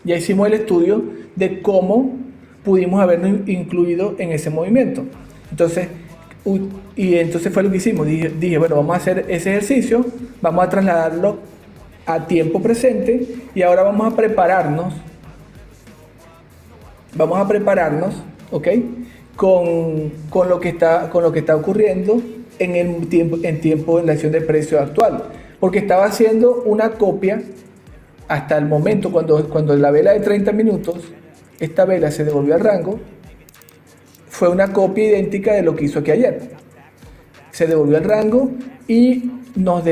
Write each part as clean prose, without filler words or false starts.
Ya hicimos el estudio de cómo pudimos habernos incluido en ese movimiento. Entonces, entonces fue lo que hicimos. Dije, bueno, vamos a hacer ese ejercicio, vamos a trasladarlo a tiempo presente y ahora vamos a prepararnos, ¿ok? Con lo que está ocurriendo en la acción de precio actual. Porque estaba haciendo una copia hasta el momento, cuando la vela de 30 minutos, esta vela se devolvió al rango, fue una copia idéntica de lo que hizo aquí ayer. Se devolvió al rango y nos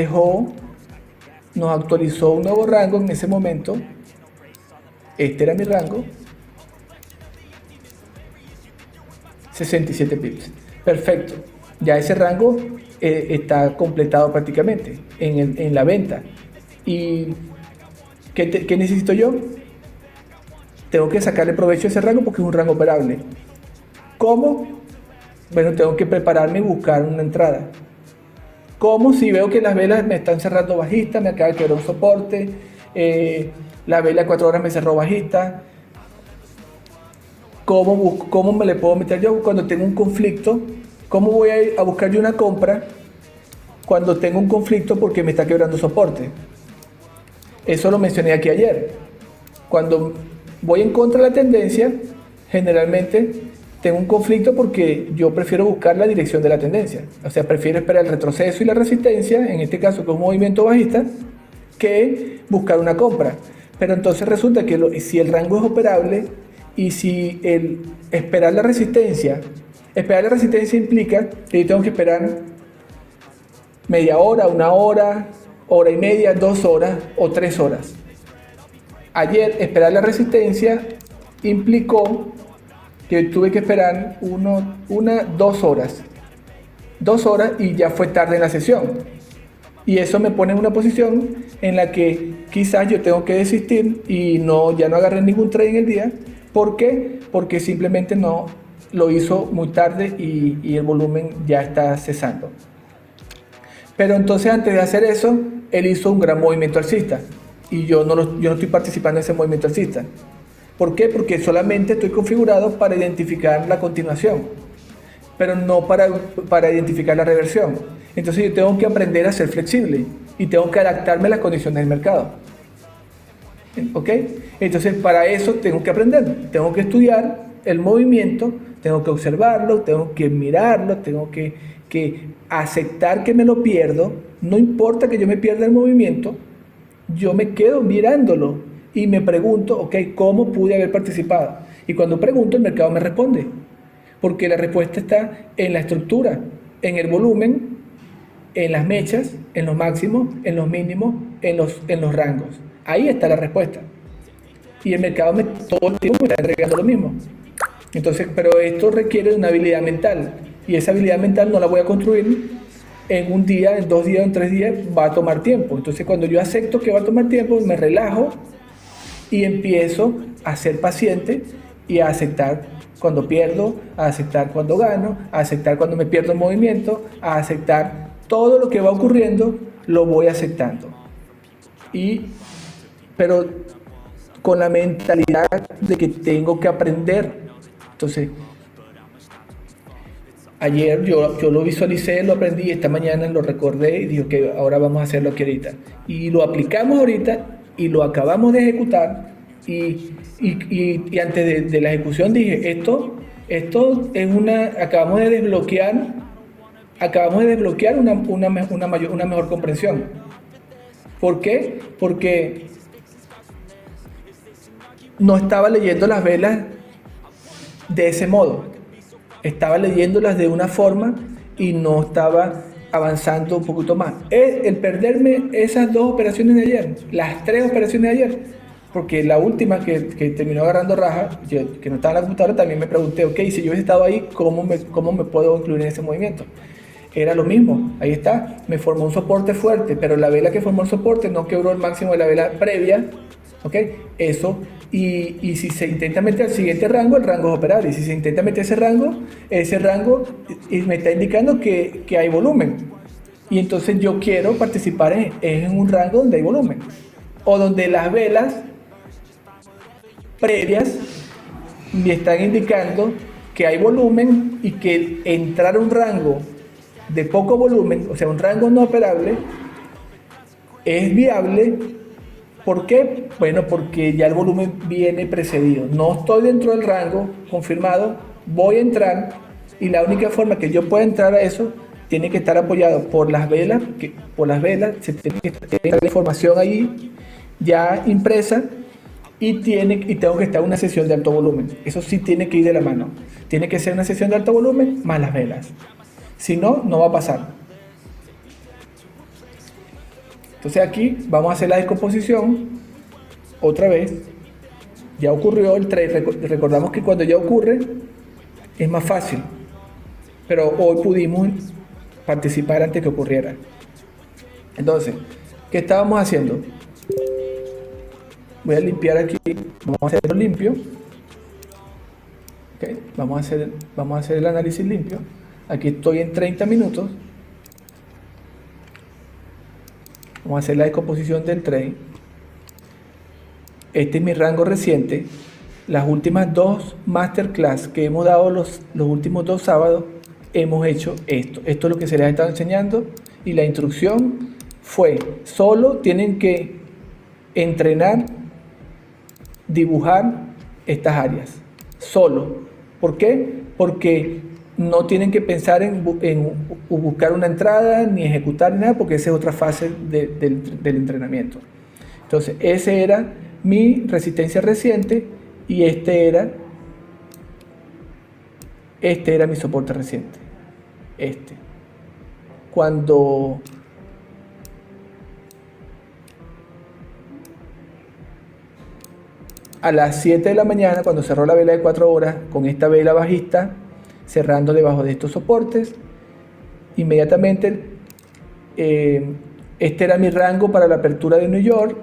actualizó un nuevo rango en ese momento. Este era mi rango, 67 pips. Perfecto. Ya ese rango está completado prácticamente en la venta. ¿Y qué necesito yo? Tengo que sacarle provecho a ese rango porque es un rango operable. ¿Cómo? Bueno, tengo que prepararme y buscar una entrada. ¿Cómo? Si veo que las velas me están cerrando bajista, me acaba de quedar un soporte, la vela de 4 horas me cerró bajista. ¿Cómo me le puedo meter yo cuando tengo un conflicto? ¿Cómo voy a buscar yo una compra cuando tengo un conflicto porque me está quebrando soporte? Eso lo mencioné aquí ayer. Cuando voy en contra de la tendencia, generalmente tengo un conflicto porque yo prefiero buscar la dirección de la tendencia. O sea, prefiero esperar el retroceso y la resistencia, en este caso que es un movimiento bajista, que buscar una compra. Pero entonces resulta que si el rango es operable y si esperar la resistencia implica que yo tengo que esperar media hora, una hora, hora y media, 2 horas o 3 horas. Ayer esperar la resistencia implicó que tuve que esperar 2 horas. 2 horas y ya fue tarde en la sesión. Y eso me pone en una posición en la que quizás yo tengo que desistir y ya no agarré ningún trade en el día. ¿Por qué? Porque simplemente no lo hizo muy tarde y el volumen ya está cesando. Pero entonces antes de hacer eso, él hizo un gran movimiento alcista y yo no estoy participando en ese movimiento alcista. ¿Por qué? Porque solamente estoy configurado para identificar la continuación, pero no para identificar la reversión. Entonces yo tengo que aprender a ser flexible y tengo que adaptarme a las condiciones del mercado. ¿Ok? Entonces para eso tengo que aprender, tengo que estudiar el movimiento, tengo que observarlo, tengo que mirarlo, tengo que aceptar que me lo pierdo. No importa que yo me pierda el movimiento, yo me quedo mirándolo y me pregunto, ok, ¿cómo pude haber participado? Y cuando pregunto, el mercado me responde, porque la respuesta está en la estructura, en el volumen, en las mechas, en los máximos, en los mínimos, en los rangos. Ahí está la respuesta. Y el mercado todo el tiempo me está entregando lo mismo. Entonces, pero esto requiere de una habilidad mental. Y esa habilidad mental no la voy a construir en un día, en 2 días, en 3 días. Va a tomar tiempo. Entonces, cuando yo acepto que va a tomar tiempo, me relajo y empiezo a ser paciente y a aceptar cuando pierdo, a aceptar cuando gano, a aceptar cuando me pierdo el movimiento, a aceptar todo lo que va ocurriendo, lo voy aceptando. Pero con la mentalidad de que tengo que aprender. Entonces, ayer yo lo visualicé, lo aprendí, esta mañana lo recordé y dije que ahora vamos a hacerlo aquí ahorita. Y lo aplicamos ahorita y lo acabamos de ejecutar y antes de la ejecución dije, esto es acabamos de desbloquear una mejor comprensión. ¿Por qué? Porque no estaba leyendo las velas de ese modo, estaba leyéndolas de una forma y no estaba avanzando un poquito más. El perderme esas 2 operaciones de ayer, las 3 operaciones de ayer, porque la última que terminó agarrando raja, que no estaba en la computadora, también me pregunté, ok, si yo hubiese estado ahí, ¿cómo me puedo incluir en ese movimiento? Era lo mismo, ahí está, me formó un soporte fuerte, pero la vela que formó el soporte no quebró el máximo de la vela previa, ¿ok? Eso, y si se intenta meter al siguiente rango, el rango es operable, y si se intenta meter ese rango me está indicando que hay volumen, y entonces yo quiero participar en un rango donde hay volumen, o donde las velas previas me están indicando que hay volumen y que entrar a un rango de poco volumen, o sea, un rango no operable, es viable. ¿Por qué? Bueno, porque ya el volumen viene precedido. No estoy dentro del rango confirmado, voy a entrar y la única forma que yo pueda entrar a eso tiene que estar apoyado por las velas, se tiene que estar la información ahí ya impresa y tengo que estar en una sesión de alto volumen. Eso sí tiene que ir de la mano. Tiene que ser una sesión de alto volumen más las velas. Si no, no va a pasar. Entonces aquí vamos a hacer la descomposición otra vez. Ya ocurrió el trade. Recordamos que cuando ya ocurre es más fácil. Pero hoy pudimos participar antes que ocurriera. Entonces, ¿qué estábamos haciendo? Voy a limpiar aquí. Vamos a hacerlo limpio. Okay. Vamos a hacer el análisis limpio. Aquí estoy en 30 minutos. Vamos a hacer la descomposición del trade. Este es mi rango reciente. Las últimas dos masterclass que hemos dado los últimos 2 sábados, hemos hecho esto. Esto es lo que se les ha estado enseñando. Y la instrucción fue, solo tienen que entrenar, dibujar estas áreas. Solo. ¿Por qué? Porque no tienen que pensar en buscar una entrada, ni ejecutar, ni nada, porque esa es otra fase del entrenamiento. Entonces, ese era mi resistencia reciente y este era mi soporte reciente. Cuando a las 7 de la mañana, cuando cerró la vela de 4 horas, con esta vela bajista, cerrando debajo de estos soportes, inmediatamente este era mi rango para la apertura de New York.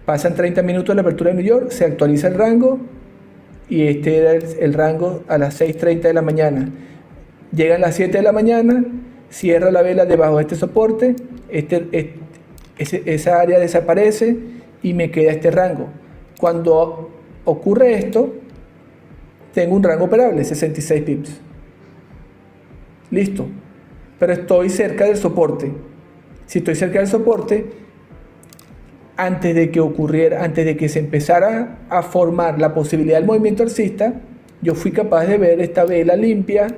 Pasan 30 minutos de la apertura de New York, se actualiza el rango y este era el rango a las 6:30 de la mañana. Llegan las 7 de la mañana, cierra la vela debajo de este soporte, esa área desaparece y me queda este rango. Cuando ocurre esto, tengo un rango operable, 66 pips. Listo. Pero estoy cerca del soporte. Si estoy cerca del soporte, antes de que se empezara a formar la posibilidad del movimiento alcista, yo fui capaz de ver esta vela limpia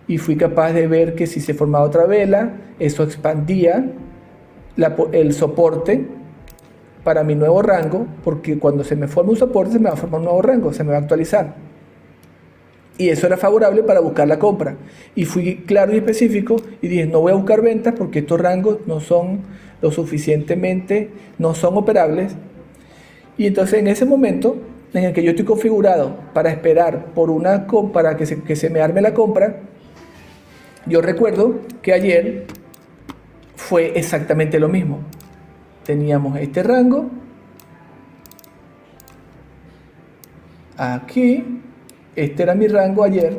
y fui capaz de ver que si se formaba otra vela, eso expandía el soporte para mi nuevo rango, porque cuando se me forma un soporte se me va a formar un nuevo rango, se me va a actualizar. Y eso era favorable para buscar la compra. Y fui claro y específico y dije, no voy a buscar ventas porque estos rangos no son no son operables. Y entonces en ese momento en el que yo estoy configurado para esperar para que se me arme la compra, yo recuerdo que ayer fue exactamente lo mismo. Teníamos este rango aquí, este era mi rango ayer,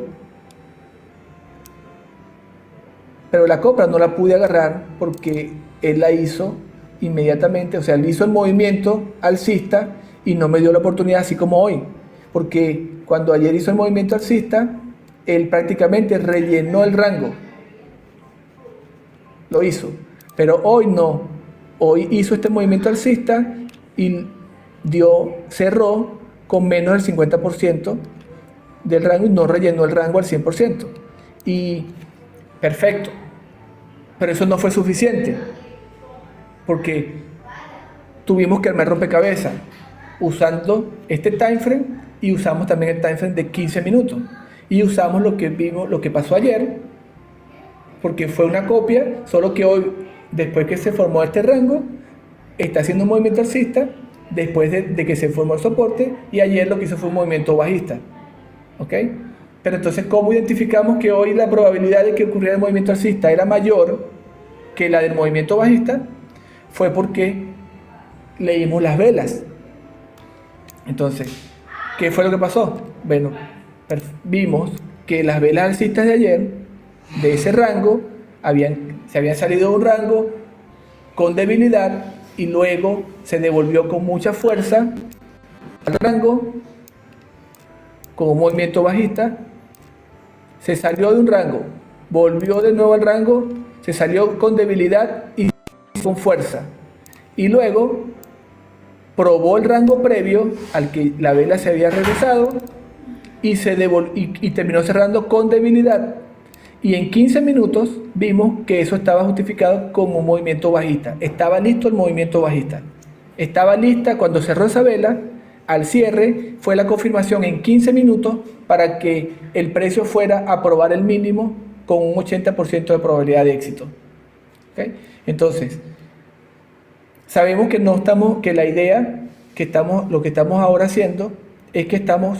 pero la compra no la pude agarrar porque él la hizo inmediatamente, o sea, él hizo el movimiento alcista y no me dio la oportunidad, así como hoy, porque cuando ayer hizo el movimiento alcista, él prácticamente rellenó el rango, lo hizo, pero hoy no. Hoy hizo este movimiento alcista y cerró con menos del 50% del rango y no rellenó el rango al 100%. Y perfecto. Pero eso no fue suficiente. Porque tuvimos que armar rompecabezas usando este time frame y usamos también el time frame de 15 minutos. Y usamos lo que pasó ayer, porque fue una copia, solo que hoy, después que se formó este rango, está haciendo un movimiento alcista después de que se formó el soporte, y ayer lo que hizo fue un movimiento bajista. ¿Ok? Pero entonces, ¿cómo identificamos que hoy la probabilidad de que ocurriera el movimiento alcista era mayor que la del movimiento bajista? Fue porque leímos las velas. Entonces, ¿qué fue lo que pasó? Bueno, vimos que las velas alcistas de ayer, de ese rango, se habían salido de un rango con debilidad y luego se devolvió con mucha fuerza al rango con un movimiento bajista, se salió de un rango, volvió de nuevo al rango, se salió con debilidad y con fuerza, y luego probó el rango previo al que la vela se había regresado y terminó cerrando con debilidad, y en 15 minutos vimos que eso estaba justificado como un movimiento bajista. Estaba listo el movimiento bajista, estaba lista cuando cerró esa vela. Al cierre fue la confirmación en 15 minutos para que el precio fuera a probar el mínimo con un 80% de probabilidad de éxito. ¿Okay? Entonces, sabemos que que la idea lo que estamos ahora haciendo es que estamos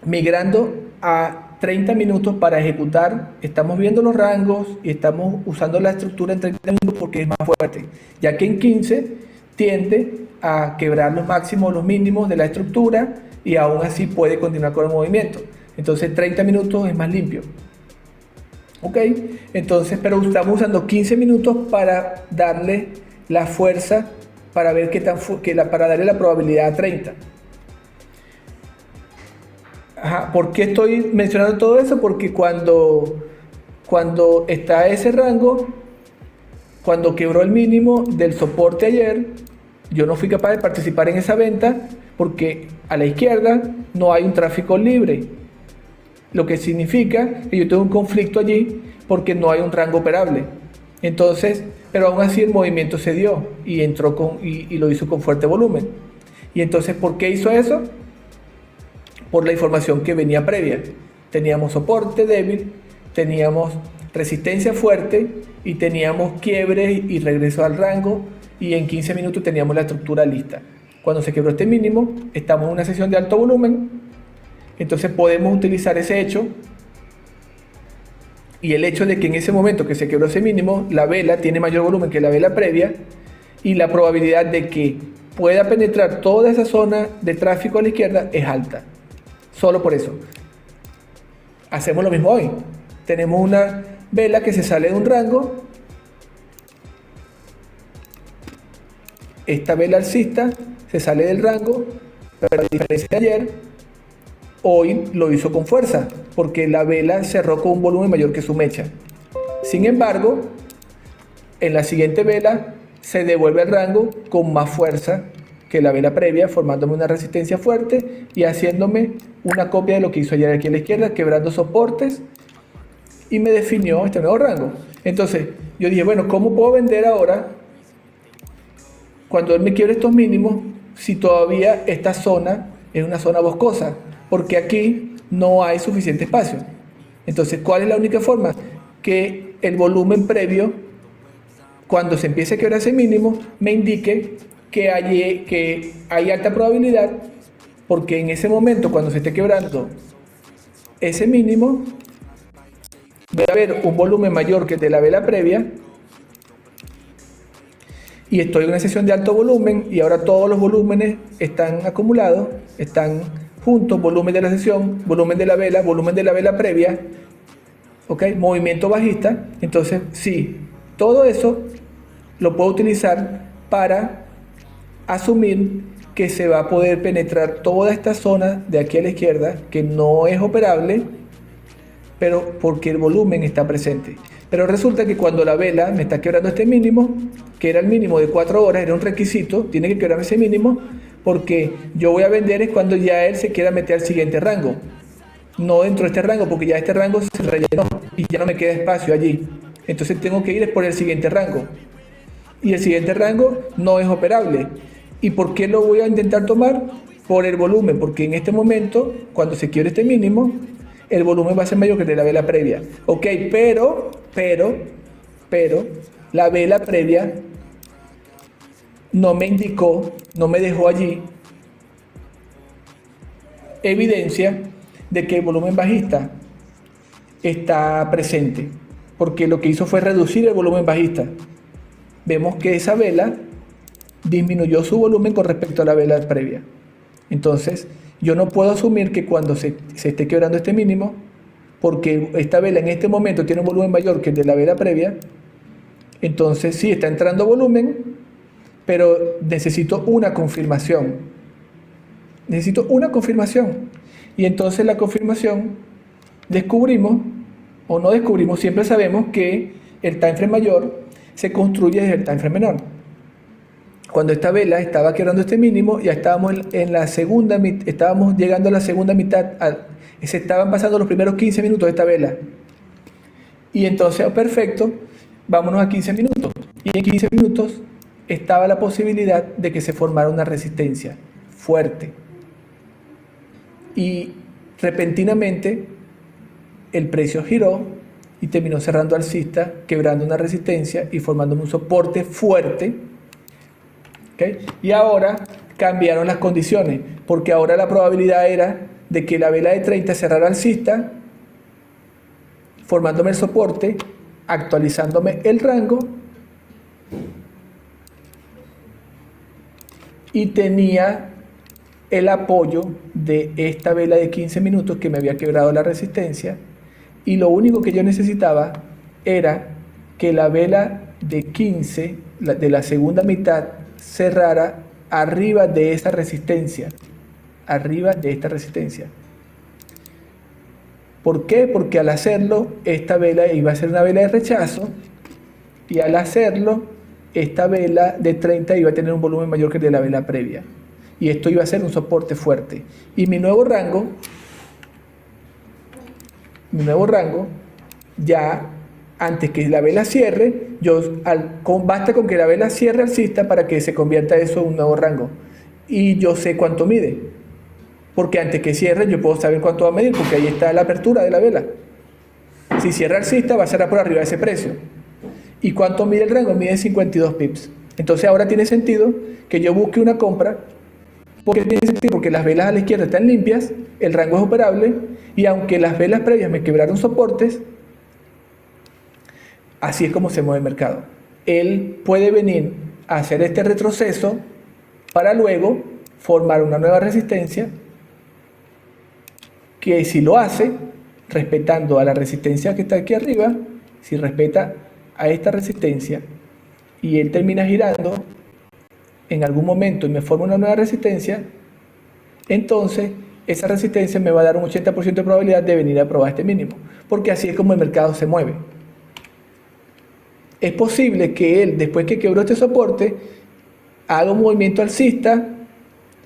migrando a 30 minutos para ejecutar. Estamos viendo los rangos y estamos usando la estructura en 30 minutos porque es más fuerte, ya que en 15 tiende a quebrar los máximos, los mínimos de la estructura y aún así puede continuar con el movimiento. Entonces 30 minutos es más limpio. Ok, entonces, pero estamos usando 15 minutos para darle la fuerza, para ver para darle la probabilidad a 30. ¿Por qué estoy mencionando todo eso? Porque cuando está ese rango, cuando quebró el mínimo del soporte ayer, yo no fui capaz de participar en esa venta porque a la izquierda no hay un tráfico libre, lo que significa que yo tengo un conflicto allí porque no hay un rango operable. Entonces, pero aún así el movimiento se dio y entró y lo hizo con fuerte volumen. Y entonces, ¿por qué hizo eso? Por la información que venía previa. Teníamos soporte débil, teníamos resistencia fuerte y teníamos quiebre y regreso al rango, y en 15 minutos teníamos la estructura lista. Cuando se quebró este mínimo, estamos en una sesión de alto volumen, entonces podemos utilizar ese hecho y el hecho de que en ese momento que se quebró ese mínimo, la vela tiene mayor volumen que la vela previa y la probabilidad de que pueda penetrar toda esa zona de tráfico a la izquierda es alta. Solo por eso. Hacemos lo mismo hoy. Tenemos una vela que se sale de un rango. Esta vela alcista se sale del rango, pero a diferencia de ayer, hoy lo hizo con fuerza, porque la vela cerró con un volumen mayor que su mecha. Sin embargo, en la siguiente vela se devuelve al rango con más fuerza que la vela previa, formándome una resistencia fuerte y haciéndome una copia de lo que hizo ayer aquí a la izquierda, quebrando soportes, y me definió este nuevo rango. Entonces, yo dije, bueno, ¿cómo puedo vender ahora cuando él me quiebre estos mínimos si todavía esta zona es una zona boscosa? Porque aquí no hay suficiente espacio. Entonces, ¿cuál es la única forma? Que el volumen previo, cuando se empiece a quebrar ese mínimo, me indique que hay alta probabilidad, porque en ese momento, cuando se esté quebrando ese mínimo, va a haber un volumen mayor que el de la vela previa, y estoy en una sesión de alto volumen, y ahora todos los volúmenes están acumulados, están juntos: volumen de la sesión, volumen de la vela previa, ¿ok? Movimiento bajista. Entonces, sí, todo eso lo puedo utilizar para asumir que se va a poder penetrar toda esta zona de aquí a la izquierda, que no es operable, pero porque el volumen está presente. Pero resulta que cuando la vela me está quebrando este mínimo, que era el mínimo de 4 horas, era un requisito, tiene que quebrarme ese mínimo, porque yo voy a vender es cuando ya él se quiera meter al siguiente rango, no dentro de este rango, porque ya este rango se rellenó y ya no me queda espacio allí. Entonces tengo que ir por el siguiente rango, y el siguiente rango no es operable. ¿Y por qué lo voy a intentar tomar? Por el volumen, porque en este momento, cuando se quiebre este mínimo, el volumen va a ser mayor que el de la vela previa. Ok, pero, la vela previa no me indicó, no me dejó allí evidencia de que el volumen bajista está presente, porque lo que hizo fue reducir el volumen bajista. Vemos que esa vela disminuyó su volumen con respecto a la vela previa. Entonces, yo no puedo asumir que cuando se esté quebrando este mínimo, porque esta vela en este momento tiene un volumen mayor que el de la vela previa, entonces sí está entrando volumen, pero necesito una confirmación. Necesito una confirmación. Y entonces la confirmación descubrimos, o no descubrimos, siempre sabemos que el time frame mayor se construye desde el time frame menor. Cuando esta vela estaba quebrando este mínimo, ya estábamos en la segunda mitad, estábamos llegando a la segunda mitad, se estaban pasando los primeros 15 minutos de esta vela. Y entonces, perfecto, vámonos a 15 minutos. Y en 15 minutos estaba la posibilidad de que se formara una resistencia fuerte. Y repentinamente el precio giró y terminó cerrando alcista, quebrando una resistencia y formando un soporte fuerte. ¿Okay? Y ahora cambiaron las condiciones, porque ahora la probabilidad era de que la vela de 30 cerrara alcista, formándome el soporte, actualizándome el rango, y tenía el apoyo de esta vela de 15 minutos que me había quebrado la resistencia, y lo único que yo necesitaba era que la vela de 15 de la segunda mitad cerrara arriba de esa resistencia, arriba de esta resistencia. ¿Por qué? Porque al hacerlo, esta vela iba a ser una vela de rechazo, y al hacerlo, esta vela de 30 iba a tener un volumen mayor que el de la vela previa, y esto iba a ser un soporte fuerte. Y mi nuevo rango, ya antes que la vela cierre, basta con que la vela cierre alcista para que se convierta eso en un nuevo rango. Y yo sé cuánto mide, porque antes que cierre yo puedo saber cuánto va a medir, porque ahí está la apertura de la vela. Si cierra alcista, va a cerrar por arriba de ese precio. ¿Y cuánto mide el rango? Mide 52 pips. Entonces ahora tiene sentido que yo busque una compra. ¿Por qué tiene sentido? Porque las velas a la izquierda están limpias, el rango es operable, y aunque las velas previas me quebraron soportes, así es como se mueve el mercado. Él puede venir a hacer este retroceso para luego formar una nueva resistencia, que si lo hace, respetando a la resistencia que está aquí arriba, si respeta a esta resistencia y él termina girando en algún momento y me forma una nueva resistencia, entonces esa resistencia me va a dar un 80% de probabilidad de venir a probar este mínimo, porque así es como el mercado se mueve. Es posible que él, después que quebró este soporte, haga un movimiento alcista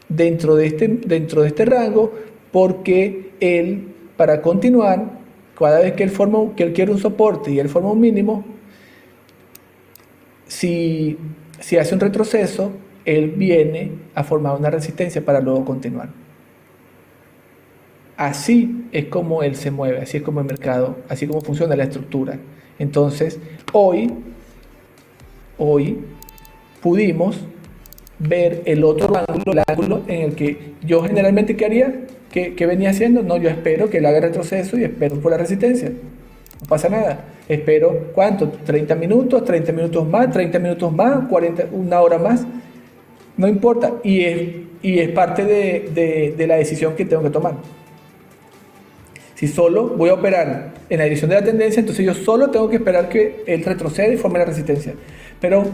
dentro de este rango, porque él, para continuar, cada vez que él quiere un soporte y él forma un mínimo, si hace un retroceso, él viene a formar una resistencia para luego continuar. Así es como él se mueve, así es como el mercado, así es como funciona la estructura. Entonces, hoy pudimos ver el otro ángulo, el ángulo en el que yo generalmente, ¿qué haría? ¿Qué venía haciendo? No, yo espero que él haga retroceso y espero por la resistencia. No pasa nada. Espero, ¿cuánto? 30 minutos, 30 minutos más, 30 minutos más, 40, una hora más. No importa. Y es parte de la decisión que tengo que tomar. Si solo voy a operar en la dirección de la tendencia, entonces yo solo tengo que esperar que él retroceda y forme la resistencia. Pero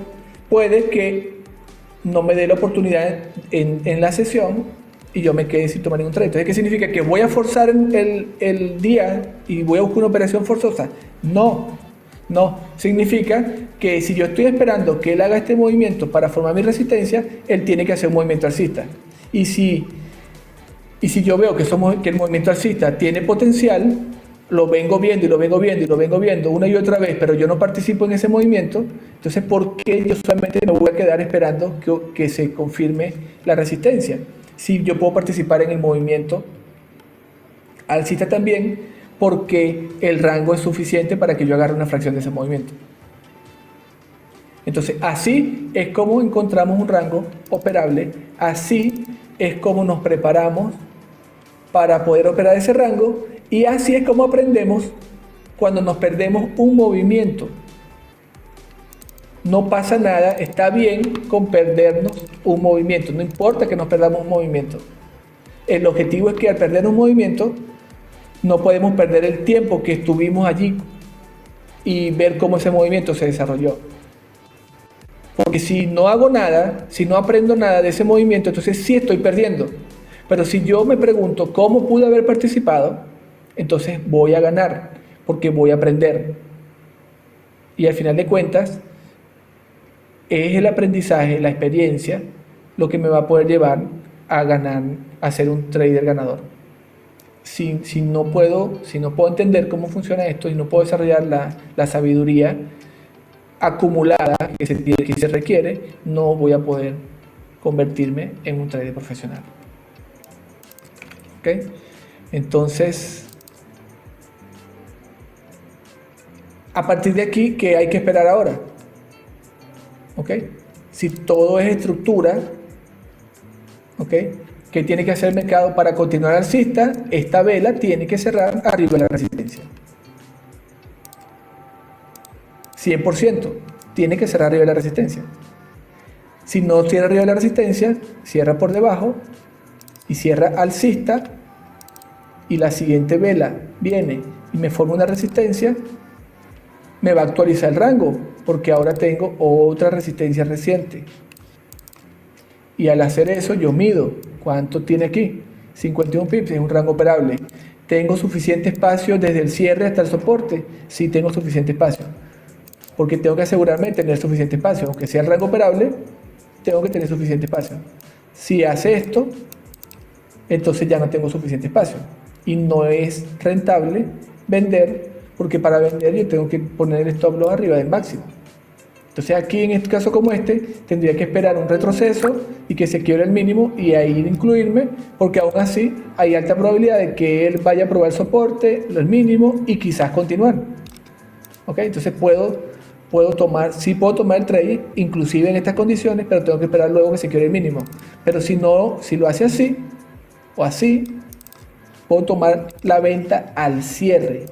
puede que no me dé la oportunidad en la sesión y yo me quede sin tomar ningún trade. Entonces, ¿qué significa? ¿Que voy a forzar el día y voy a buscar una operación forzosa? No. Significa que si yo estoy esperando que él haga este movimiento para formar mi resistencia, él tiene que hacer un movimiento alcista. Y si yo veo que el movimiento alcista tiene potencial, lo vengo viendo una y otra vez, pero yo no participo en ese movimiento, entonces ¿por qué yo solamente me voy a quedar esperando que se confirme la resistencia? Si yo puedo participar en el movimiento alcista también, porque el rango es suficiente para que yo agarre una fracción de ese movimiento. Entonces, así es como encontramos un rango operable, así es como nos preparamos para poder operar ese rango, y así es como aprendemos cuando nos perdemos un movimiento. No pasa nada, está bien con perdernos un movimiento, no importa que nos perdamos un movimiento. El objetivo es que al perder un movimiento no podemos perder el tiempo que estuvimos allí y ver cómo ese movimiento se desarrolló. Porque si no hago nada, si no aprendo nada de ese movimiento, entonces sí estoy perdiendo. Pero si yo me pregunto cómo pude haber participado, entonces voy a ganar, porque voy a aprender. Y al final de cuentas, es el aprendizaje, la experiencia, lo que me va a poder llevar a ganar, a ser un trader ganador. Si no puedo entender cómo funciona esto y no puedo desarrollar la sabiduría acumulada que se requiere, no voy a poder convertirme en un trader profesional. ¿Ok? Entonces, a partir de aquí, ¿qué hay que esperar ahora? ¿Ok? Si todo es estructura, ¿ok? ¿Qué tiene que hacer el mercado para continuar alcista? Esta vela tiene que cerrar arriba de la resistencia. 100%. Tiene que cerrar arriba de la resistencia. Si no cierra arriba de la resistencia, cierra por debajo y cierra alcista, y la siguiente vela viene y me forma una resistencia, me va a actualizar el rango, porque ahora tengo otra resistencia reciente. Y al hacer eso, yo mido cuánto tiene aquí. 51 pips es un rango operable. ¿Tengo suficiente espacio desde el cierre hasta el soporte? Sí, tengo suficiente espacio. Porque tengo que asegurarme de tener suficiente espacio. Aunque sea el rango operable, tengo que tener suficiente espacio. Si hace esto, entonces ya no tengo suficiente espacio. Y no es rentable vender, porque para vender yo tengo que poner el stop loss arriba del máximo. Entonces aquí en este caso como este, tendría que esperar un retroceso y que se quiebre el mínimo y ahí incluirme, porque aún así hay alta probabilidad de que él vaya a probar el soporte, el mínimo y quizás continuar. ¿Ok? Entonces puedo tomar el trade, inclusive en estas condiciones, pero tengo que esperar luego que se quiebre el mínimo. Pero si lo hace así o así, puedo tomar la venta al cierre.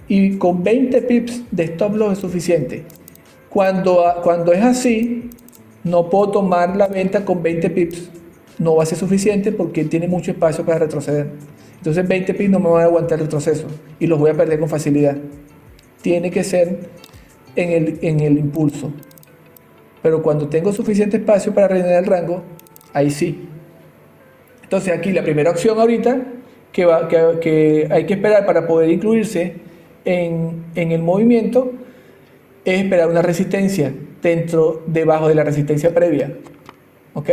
Y con 20 pips de stop loss es suficiente. Cuando es así, no puedo tomar la venta con 20 pips. No va a ser suficiente porque tiene mucho espacio para retroceder. Entonces 20 pips no me van a aguantar el retroceso y los voy a perder con facilidad. Tiene que ser en el impulso. Pero cuando tengo suficiente espacio para rellenar el rango, ahí sí. Entonces aquí la primera opción ahorita que hay que esperar para poder incluirse en el movimiento es esperar una resistencia debajo de la resistencia previa. ¿Ok?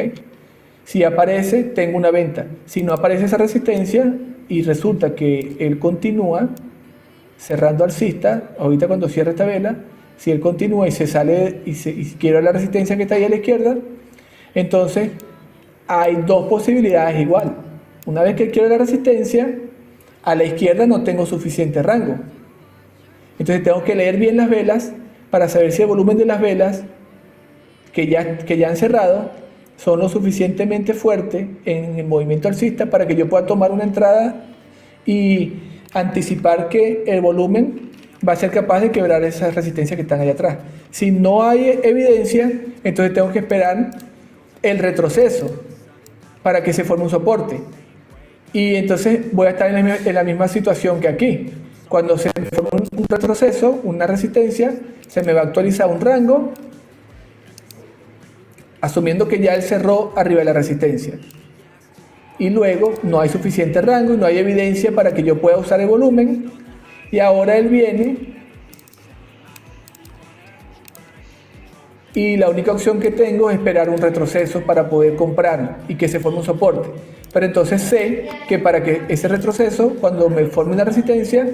Si aparece, tengo una venta. Si no aparece esa resistencia y resulta que él continúa cerrando alcista, ahorita cuando cierre esta vela, si él continúa y se sale y quiebra la resistencia que está ahí a la izquierda, entonces hay dos posibilidades igual. Una vez que quiebra la resistencia, a la izquierda no tengo suficiente rango. Entonces tengo que leer bien las velas para saber si el volumen de las velas que ya han cerrado son lo suficientemente fuerte en el movimiento alcista para que yo pueda tomar una entrada y anticipar que el volumen va a ser capaz de quebrar esas resistencias que están allá atrás. Si no hay evidencia, entonces tengo que esperar el retroceso para que se forme un soporte. Y entonces voy a estar en la misma situación que aquí. Cuando se forme un retroceso, una resistencia, se me va a actualizar un rango, asumiendo que ya él cerró arriba de la resistencia. Y luego no hay suficiente rango y no hay evidencia para que yo pueda usar el volumen. Y ahora él viene y la única opción que tengo es esperar un retroceso para poder comprar y que se forme un soporte. Pero entonces sé que para que ese retroceso, cuando me forme una resistencia,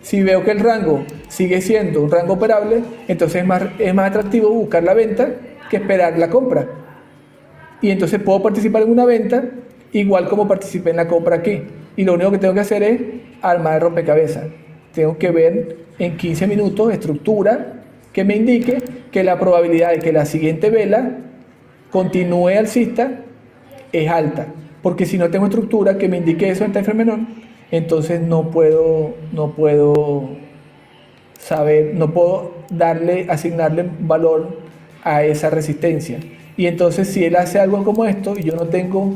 si veo que el rango sigue siendo un rango operable, entonces es más atractivo buscar la venta que esperar la compra. Y entonces puedo participar en una venta igual como participé en la compra aquí. Y lo único que tengo que hacer es armar el rompecabezas. Tengo que ver en 15 minutos estructura que me indique que la probabilidad de que la siguiente vela continúe alcista es alta. Porque si no tengo estructura que me indique eso en time frame menor, entonces no puedo asignarle valor a esa resistencia. Y entonces si él hace algo como esto y yo no tengo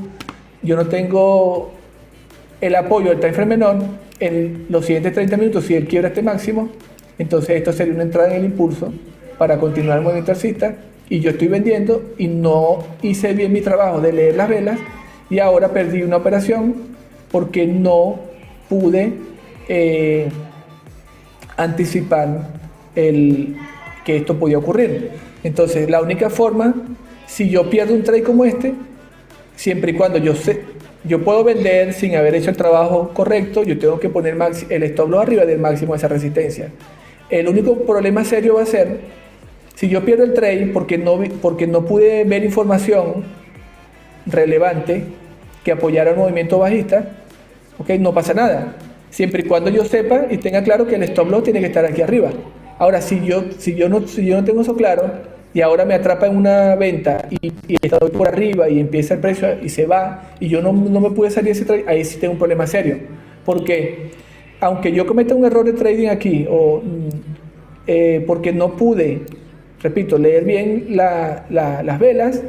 el apoyo del time frame menor en los siguientes 30 minutos, si él quiebra este máximo, entonces esto sería una entrada en el impulso para continuar el movimiento alcista, y yo estoy vendiendo y no hice bien mi trabajo de leer las velas, y ahora perdí una operación porque no pude anticipar que esto podía ocurrir. Entonces la única forma, si yo pierdo un trade como este, siempre y cuando yo puedo vender sin haber hecho el trabajo correcto, yo tengo que poner el stop loss arriba del máximo de esa resistencia. El único problema serio va a ser si yo pierdo el trade porque no pude ver información relevante que apoyara el movimiento bajista. ¿Ok? No pasa nada, siempre y cuando yo sepa y tenga claro que el stop loss tiene que estar aquí arriba. Ahora, si yo no tengo eso claro y ahora me atrapa en una venta y estoy por arriba y empieza el precio y se va y yo no me pude salir ese trade, ahí sí tengo un problema serio. Porque aunque yo cometa un error de trading aquí, porque no pude, repito, leer bien las velas,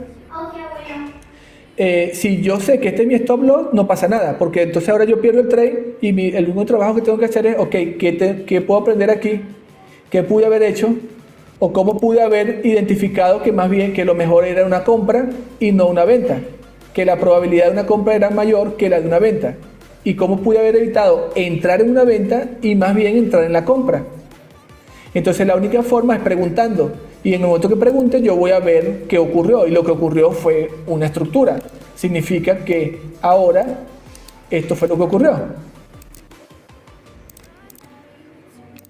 si yo sé que este es mi stop loss, no pasa nada, porque entonces ahora yo pierdo el trade y el único trabajo que tengo que hacer es, ok, ¿qué puedo aprender aquí? ¿Qué pude haber hecho? ¿O cómo pude haber identificado que más bien que lo mejor era una compra y no una venta? Que la probabilidad de una compra era mayor que la de una venta. ¿Y cómo pude haber evitado entrar en una venta y más bien entrar en la compra? Entonces la única forma es preguntando. Y en el momento que pregunte yo voy a ver qué ocurrió. Y lo que ocurrió fue una estructura. Significa que ahora esto fue lo que ocurrió.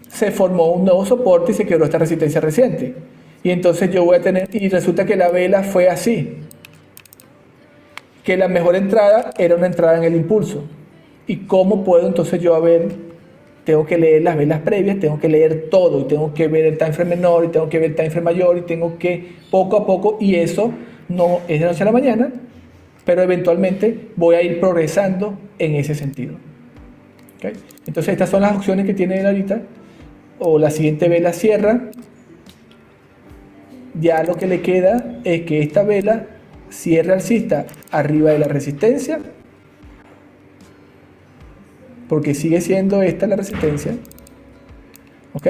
Se formó un nuevo soporte y se quebró esta resistencia reciente. Y entonces yo voy a tener, y resulta que la vela fue así. Que la mejor entrada era una entrada en el impulso. ¿Y cómo puedo entonces yo tengo que leer las velas previas, tengo que leer todo, y tengo que ver el time frame menor, y tengo que ver el time frame mayor, y tengo que poco a poco, y eso no es de noche a la mañana, pero eventualmente voy a ir progresando en ese sentido. ¿Okay? Entonces estas son las opciones que tiene él ahorita, o la siguiente vela cierra, ya lo que le queda es que esta vela cierre alcista arriba de la resistencia, porque sigue siendo esta la resistencia. ¿Ok?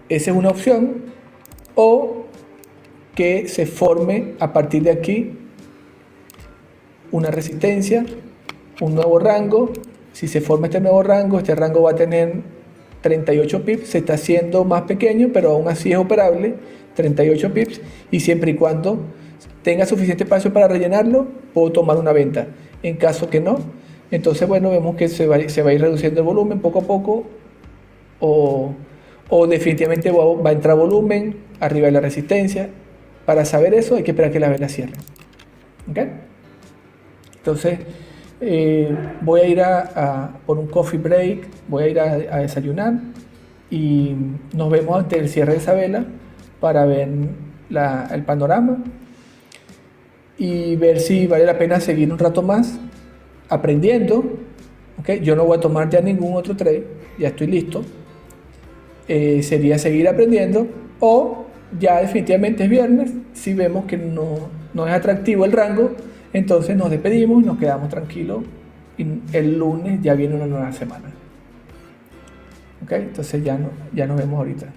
Esa es una opción. O que se forme a partir de aquí una resistencia, un nuevo rango. Si se forma este nuevo rango, este rango va a tener 38 pips, se está haciendo más pequeño, pero aún así es operable, 38 pips, y siempre y cuando tenga suficiente espacio para rellenarlo, puedo tomar una venta. En caso que no, entonces bueno, vemos que se va a ir reduciendo el volumen poco a poco, o definitivamente va a entrar volumen arriba de la resistencia. Para saber eso hay que esperar que la vela cierre. ¿Ok? Entonces voy a ir por un coffee break, voy a ir a desayunar y nos vemos ante el cierre de esa vela para ver el panorama y ver si vale la pena seguir un rato más aprendiendo. ¿Okay? Yo no voy a tomar ya ningún otro trade, ya estoy listo. Sería seguir aprendiendo, o ya definitivamente es viernes, si vemos que no es atractivo el rango, entonces nos despedimos y nos quedamos tranquilos, y el lunes ya viene una nueva semana. ¿Ok? Entonces ya nos vemos ahorita.